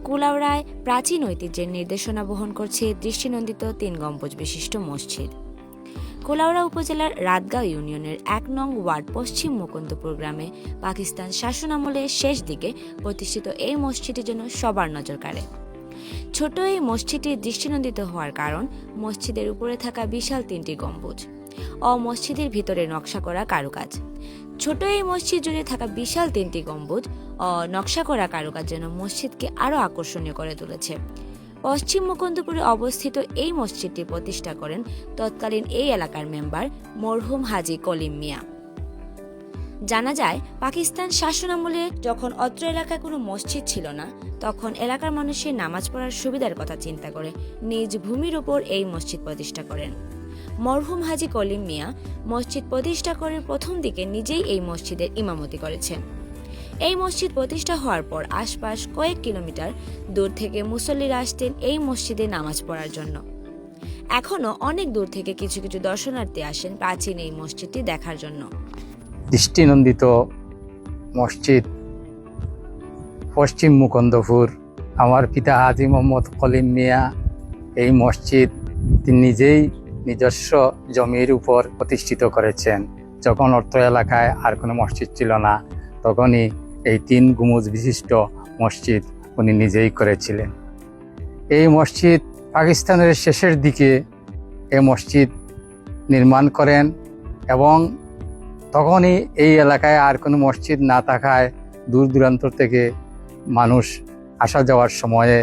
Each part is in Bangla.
কুলাউড়ায় প্রাচীন ঐতিহ্যের নির্দেশনা বহন করছে দৃষ্টিনন্দিত ৩ গম্বুজ বিশিষ্ট মসজিদ। কুলাউড়া উপজেলার রাতগাঁও ইউনিয়নের ১ নং ওয়ার্ড পশ্চিম মুকুন্দপুর গ্রামে পাকিস্তান শাসনামলের শেষ দিকে প্রতিষ্ঠিত এই মসজিদটি যেন সবার নজর কাড়ে। ছোট এই মসজিদটি দৃষ্টিনন্দিত হওয়ার কারণ মসজিদের উপরে থাকা বিশাল ৩টি গম্বুজ ও মসজিদের ভিতরে নকশা করা কারুকাজ। ছোট এই মসজিদ জুড়ে থাকা বিশাল ৩টি গম্বুজ ও নকশা করা কারুকাজ যেন মসজিদকে আরও আকর্ষণীয় করে তুলেছে। পশ্চিম মুকুন্দপুরে অবস্থিত এই মসজিদটি প্রতিষ্ঠা করেন তৎকালীন এই এলাকার মেম্বার মরহুম হাজী কলিম মিয়া। জানা যায়, পাকিস্তান শাসনামলে যখন অত্র এলাকায় কোনো মসজিদ ছিল না, তখন এলাকার মানুষের নামাজ পড়ার সুবিধার কথা চিন্তা করে নিজ ভূমির উপর এই মসজিদ প্রতিষ্ঠা করেন। মরহুম হাজী কলিম মিয়া মসজিদ প্রতিষ্ঠা করে প্রথম দিকে নিজেই এই মসজিদের ইমামতি করেছেন। এই মসজিদ প্রতিষ্ঠা হওয়ার পর আশপাশ কয়েক কিলোমিটার দূর থেকে মুসল্লিরা আসতেন এই মসজিদে নামাজ পড়ার জন্য। এখনো অনেক দূর থেকে কিছু কিছু দর্শনার্থী আসেন প্রাচীন এই মসজিদটি দেখার জন্য। দৃষ্টিনন্দিত মসজিদ পশ্চিম মুকুন্দপুর। আমার পিতা হাজী মোহাম্মদ কলিম মিয়া এই মসজিদ তিনি নিজেই নিজস্ব জমির উপর প্রতিষ্ঠিত করেছেন। যখন অত্র এলাকায় আর কোনো মসজিদ ছিল না, তখনই এই ৩ গুম্বুজ বিশিষ্ট মসজিদ উনি নিজেই করেছিলেন। এই মসজিদ পাকিস্তানের শেষের দিকে এই মসজিদ নির্মাণ করেন এবং তখনই এই এলাকায় আর কোনো মসজিদ না থাকায় দূর দূরান্ত থেকে মানুষ আসা যাওয়ার সময়ে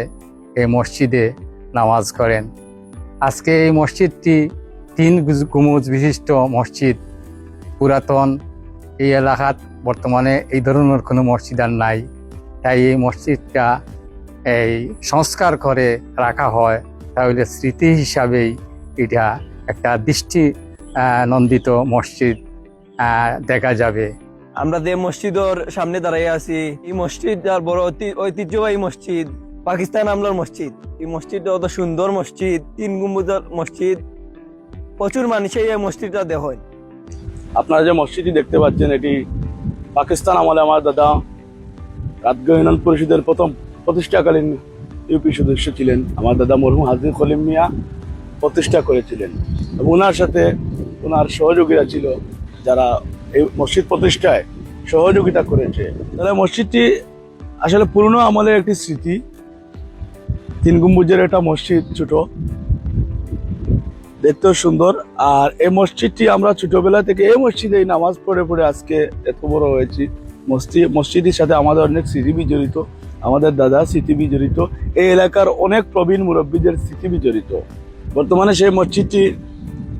এই মসজিদে নামাজ করেন। আজকে এই মসজিদটি ৩ গুম্বুজ বিশিষ্ট মসজিদ, পুরাতন। এই এলাকাত বর্তমানে এই ধরনের কোনো মসজিদ আর নাই, তাই এই মসজিদটা এই সংস্কার করে রাখা হয়, তাহলে স্মৃতি হিসাবেই এটা একটা দৃষ্টি নন্দিত মসজিদ দেখা যাবে। আমরা যে মসজিদের সামনে দাঁড়িয়ে আছি, এই মসজিদ আর বড় ঐতিহ্যবাহী মসজিদ, পাকিস্তান আমলার মসজিদ। এই মসজিদটা অত সুন্দর মসজিদ, ৩ গম্বুজের মসজিদ। প্রচুর মানুষে এই মসজিদটা দেখেন। আপনারা যে মসজিদটি দেখতে পাচ্ছেন, এটি পাকিস্তান আমলে আমার দাদা রাতগাঁও ইউনিয়ন পরিষদের প্রথম প্রতিষ্ঠাকালীন ইউপি সদস্য ছিলেন। আমার দাদা মরহুম হাজী কলিম মিয়া প্রতিষ্ঠা করেছিলেন এবং ওনার সাথে ওনার সহযোগীরা ছিল যারা এই মসজিদ প্রতিষ্ঠায় সহযোগিতা করেছে। তাহলে মসজিদটি আসলে পুরনো আমলের একটি স্মৃতি। ৩ গম্বুজের একটা মসজিদ, ছোট, দেখতেও সুন্দর। আর এই মসজিদটি আমরা ছোটবেলা থেকে এই মসজিদে নামাজ পড়ে পড়ে আজকে এত বড় হয়েছি। মসজিদের সাথে আমাদের অনেক স্মৃতি বিজড়িত, আমাদের দাদা স্মৃতি বিজড়িত, এই এলাকার অনেক প্রবীণ মুরব্বীদের স্মৃতি বিজড়িত। বর্তমানে সেই মসজিদটি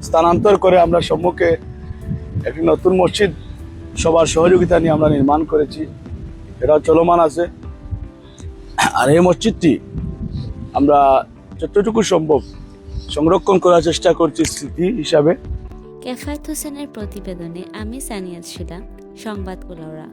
স্থানান্তর করে আমরা সম্মুখে একটি নতুন মসজিদ সবার সহযোগিতা নিয়ে আমরা নির্মাণ করেছি, এটা চলমান আছে। আর এই মসজিদটি আমরা যতটুকু সম্ভব সংরক্ষণ করার চেষ্টা করছি স্মৃতি হিসাবে। কেফায়েত হোসেনের প্রতিবেদনে আমি সানিয়া ছিলাম, সংবাদ কুলাউড়া।